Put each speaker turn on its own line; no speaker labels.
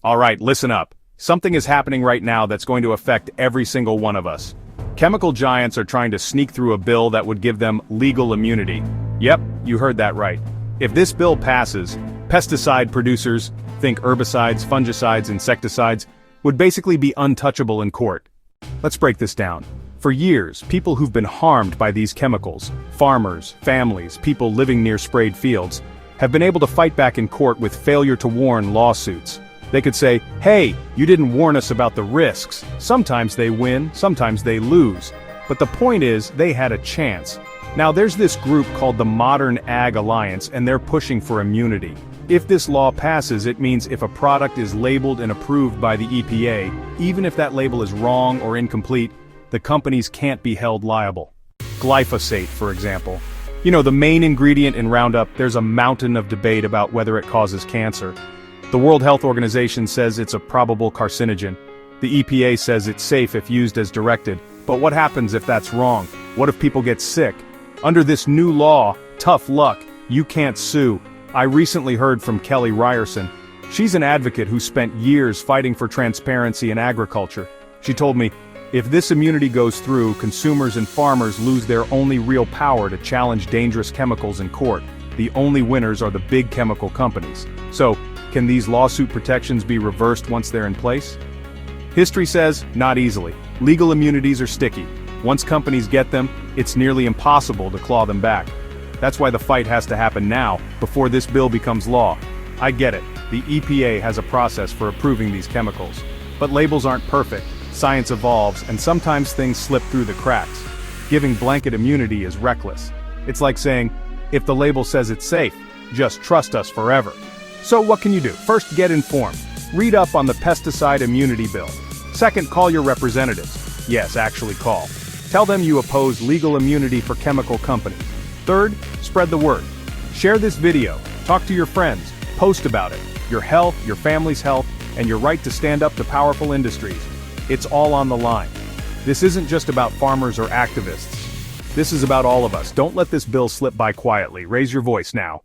Alright, listen up. Something is happening right now that's going to affect every single one of us. Chemical giants are trying to sneak through a bill that would give them legal immunity. Yep, you heard that right. If this bill passes, pesticide producers, think herbicides, fungicides, insecticides, would basically be untouchable in court. Let's break this down. For years, people who've been harmed by these chemicals, farmers, families, people living near sprayed fields, have been able to fight back in court with failure to warn lawsuits. They could say, hey, you didn't warn us about the risks. Sometimes they win, sometimes they lose. But the point is, they had a chance. Now there's this group called the Modern Ag Alliance, and they're pushing for immunity. If this law passes, it means if a product is labeled and approved by the EPA, even if that label is wrong or incomplete, the companies can't be held liable. Glyphosate, for example. You know, the main ingredient in Roundup, there's a mountain of debate about whether it causes cancer. The World Health Organization says it's a probable carcinogen. The EPA says it's safe if used as directed. But what happens if that's wrong? What if people get sick? Under this new law, tough luck, you can't sue. I recently heard from Kelly Ryerson. She's an advocate who spent years fighting for transparency in agriculture. She told me, if this immunity goes through, consumers and farmers lose their only real power to challenge dangerous chemicals in court. The only winners are the big chemical companies. So, can these lawsuit protections be reversed once they're in place? History says, not easily. Legal immunities are sticky. Once companies get them, it's nearly impossible to claw them back. That's why the fight has to happen now, before this bill becomes law. I get it, the EPA has a process for approving these chemicals. But labels aren't perfect, science evolves, and sometimes things slip through the cracks. Giving blanket immunity is reckless. It's like saying, if the label says it's safe, just trust us forever. So what can you do? First, get informed. Read up on the Pesticide Immunity Bill. Second, call your representatives. Yes, actually call. Tell them you oppose legal immunity for chemical companies. Third, spread the word. Share this video, talk to your friends, post about it. Your health, your family's health, and your right to stand up to powerful industries. It's all on the line. This isn't just about farmers or activists. This is about all of us. Don't let this bill slip by quietly. Raise your voice now.